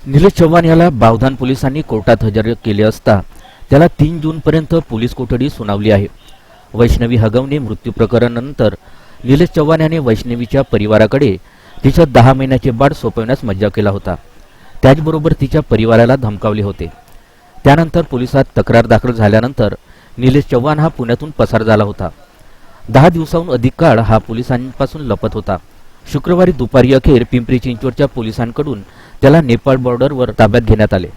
निलेश चव्हाण याला बावधान पोलिसांनी कोर्टात हजर केले असता त्याला 3 जूनपर्यंत पोलीस कोठडी सुनावली आहे। वैष्णवी हगवणे मृत्यू प्रकरणानंतर निलेश चव्हाण याने वैष्णवीच्या परिवाराकडे तिच्या 10 महिन्याचे बाळ सोपवण्यास मज्जाव केला होता। त्याचबरोबर तिच्या परिवाराला धमकावले होते। त्यानंतर पोलिसात तक्रार दाखल झाल्यानंतर निलेश चव्हाण हा पुण्यातून पसार झाला होता। 10 दिवसांहून अधिक काळ हा पोलिसांपासून लपत होता। शुक्रवारी दुपारी अखेर पिंपरी चिंचवडच्या पोलिसांकडून त्याला नेपाळ बॉर्डरवर ताब्यात घेण्यात आले।